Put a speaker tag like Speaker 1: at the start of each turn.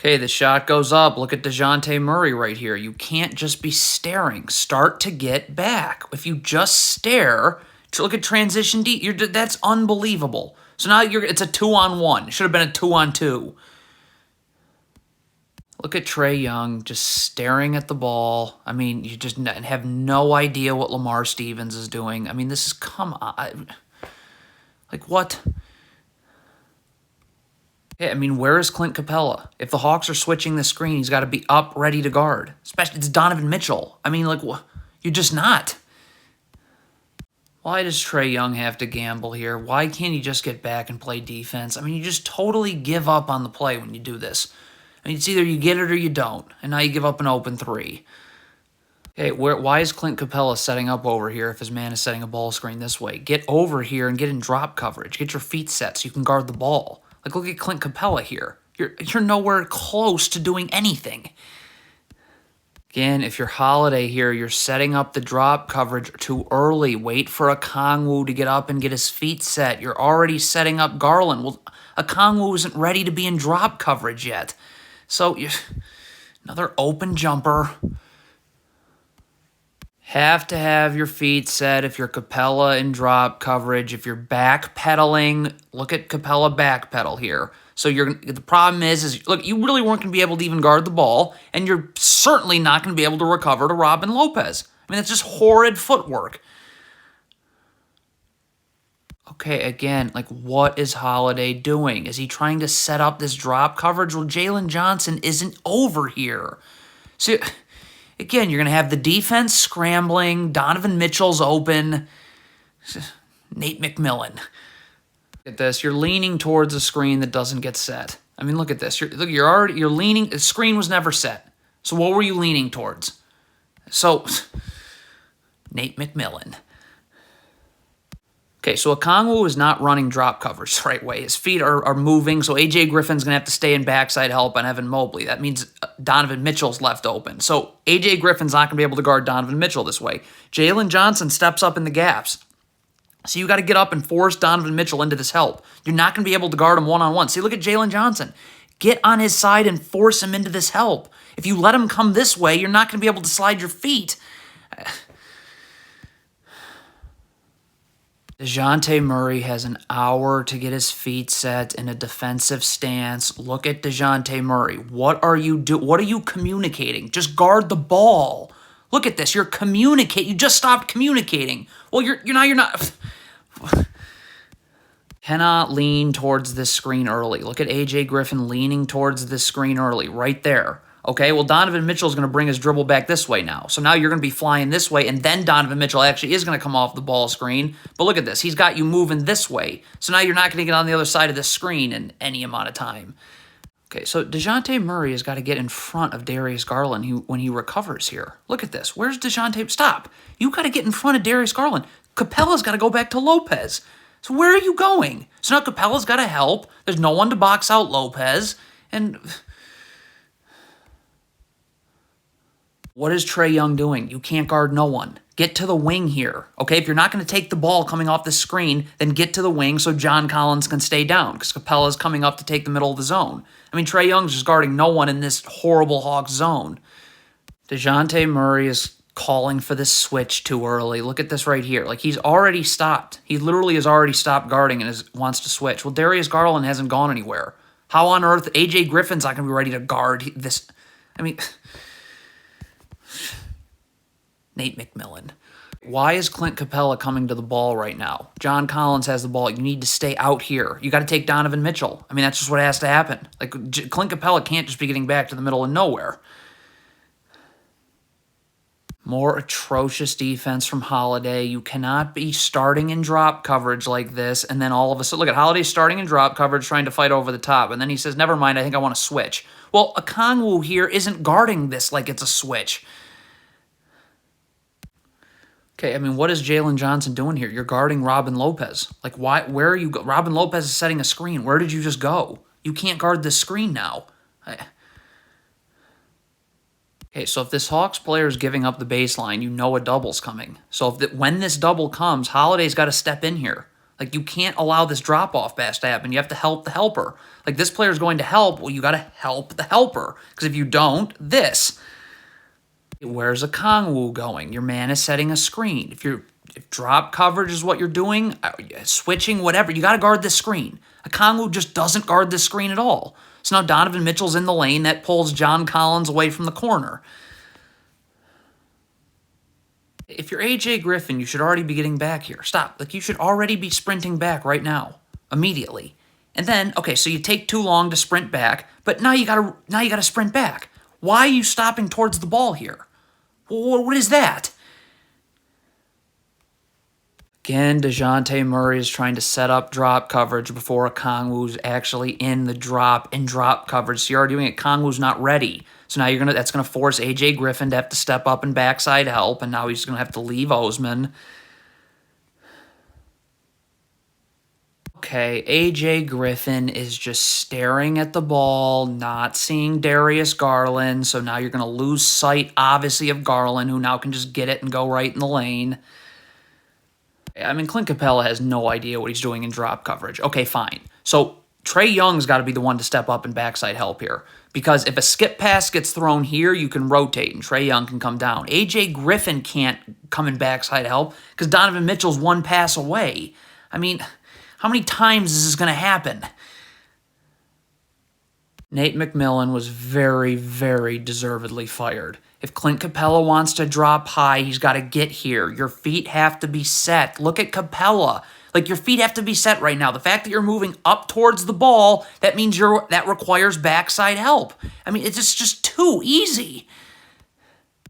Speaker 1: Okay, the shot goes up. Look at DeJounte Murray right here. You can't just be staring. Start to get back. If you just stare, look at transition D. That's unbelievable. So now it's a 2-on-1. It should have been a 2-on-2. Look at Trae Young just staring at the ball. I mean, you just have no idea what Lamar Stevens is doing. I mean, this is, come on. Like, what? Yeah, I mean, where is Clint Capella? If the Hawks are switching the screen, he's got to be up, ready to guard. Especially, it's Donovan Mitchell. I mean, like, you're just not. Why does Trae Young have to gamble here? Why can't he just get back and play defense? I mean, you just totally give up on the play when you do this. I mean, it's either you get it or you don't, and now you give up an open three. Okay, why is Clint Capella setting up over here if his man is setting a ball screen this way? Get over here and get in drop coverage. Get your feet set so you can guard the ball. Like, look at Clint Capella here. You're nowhere close to doing anything. Again, if you're Holiday here, you're setting up the drop coverage too early. Wait for Okongwu to get up and get his feet set. You're already setting up Garland. Well, Okongwu isn't ready to be in drop coverage yet. So, another open jumper. Have to have your feet set if you're Capella in drop coverage. If you're backpedaling, look at Capella backpedal here. So the problem is look, you really weren't going to be able to even guard the ball, and you're certainly not going to be able to recover to Robin Lopez. I mean, it's just horrid footwork. Okay, again, like, what is Holiday doing? Is he trying to set up this drop coverage? Well, Jalen Johnson isn't over here. So, again, you're going to have the defense scrambling. Donovan Mitchell's open. Nate McMillan. Look at this. You're leaning towards a screen that doesn't get set. I mean, look at this. You're leaning. The screen was never set. So what were you leaning towards? So, Nate McMillan. Okay, so Okongwu is not running drop coverage the right way. His feet are moving, so A.J. Griffin's going to have to stay in backside help on Evan Mobley. That means Donovan Mitchell's left open. So A.J. Griffin's not going to be able to guard Donovan Mitchell this way. Jalen Johnson steps up in the gaps. So you got to get up and force Donovan Mitchell into this help. You're not going to be able to guard him one-on-one. See, look at Jalen Johnson. Get on his side and force him into this help. If you let him come this way, you're not going to be able to slide your feet. DeJounte Murray has an hour to get his feet set in a defensive stance. Look at DeJounte Murray. What are you communicating? Just guard the ball. Look at this. You're communicating. You just stopped communicating. Well, you're not. Cannot lean towards this screen early. Look at A.J. Griffin leaning towards this screen early, right there. Okay, well, Donovan Mitchell's going to bring his dribble back this way now. So now you're going to be flying this way, and then Donovan Mitchell actually is going to come off the ball screen. But look at this. He's got you moving this way. So now you're not going to get on the other side of the screen in any amount of time. Okay, so DeJounte Murray has got to get in front of Darius Garland when he recovers here. Look at this. Where's DeJounte? Stop. You got to get in front of Darius Garland. Capella's got to go back to Lopez. So where are you going? So now Capella's got to help. There's no one to box out Lopez. And what is Trae Young doing? You can't guard no one. Get to the wing here. Okay, if you're not going to take the ball coming off the screen, then get to the wing so John Collins can stay down because Capella's coming up to take the middle of the zone. I mean, Trae Young's just guarding no one in this horrible Hawks zone. DeJounte Murray is calling for this switch too early. Look at this right here. Like, he's already stopped. He literally has already stopped guarding and wants to switch. Well, Darius Garland hasn't gone anywhere. How on earth? A.J. Griffin's not going to be ready to guard this. I mean, Nate McMillan. Why is Clint Capella coming to the ball right now? John Collins has the ball. You need to stay out here. You got to take Donovan Mitchell. I mean, that's just what has to happen. Like, Clint Capella can't just be getting back to the middle of nowhere. More atrocious defense from Holiday. You cannot be starting in drop coverage like this, and then all of a sudden, look at Holiday starting in drop coverage, trying to fight over the top, and then he says, never mind, I think I want to switch. Well, Okongwu here isn't guarding this like it's a switch. Okay, I mean, what is Jalen Johnson doing here? You're guarding Robin Lopez. Like, why? Where are you? Robin Lopez is setting a screen. Where did you just go? You can't guard this screen now. Okay, so if this Hawks player is giving up the baseline, you know a double's coming. So when this double comes, Holiday's got to step in here. Like, you can't allow this drop-off pass to happen. You have to help the helper. Like, this player's going to help. Well, you got to help the helper. Because if you don't, this. Where's a Kongwu going? Your man is setting a screen. If drop coverage is what you're doing, switching, whatever, you got to guard this screen. A Kongwu just doesn't guard this screen at all. So now Donovan Mitchell's in the lane. That pulls John Collins away from the corner. If you're AJ Griffin, you should already be getting back here. Stop. Like, you should already be sprinting back right now, immediately. And then, okay, so you take too long to sprint back, but now you gotta sprint back. Why are you stopping towards the ball here? What is that? Again, DeJounte Murray is trying to set up drop coverage before Okongwu's actually in the drop coverage. So you're already doing it. Okongwu's not ready. So now that's gonna force AJ Griffin to have to step up and backside help, and now he's gonna have to leave Osman. Okay, AJ Griffin is just staring at the ball, not seeing Darius Garland. So now you're gonna lose sight, obviously, of Garland, who now can just get it and go right in the lane. I mean, Clint Capella has no idea what he's doing in drop coverage. Okay, fine. So Trae Young's got to be the one to step up and backside help here. Because if a skip pass gets thrown here, you can rotate and Trae Young can come down. AJ Griffin can't come in backside help because Donovan Mitchell's one pass away. I mean, how many times is this going to happen? Nate McMillan was very, very deservedly fired. If Clint Capella wants to drop high, he's got to get here. Your feet have to be set. Look at Capella. Like, your feet have to be set right now. The fact that you're moving up towards the ball, that means that requires backside help. I mean, it's just too easy.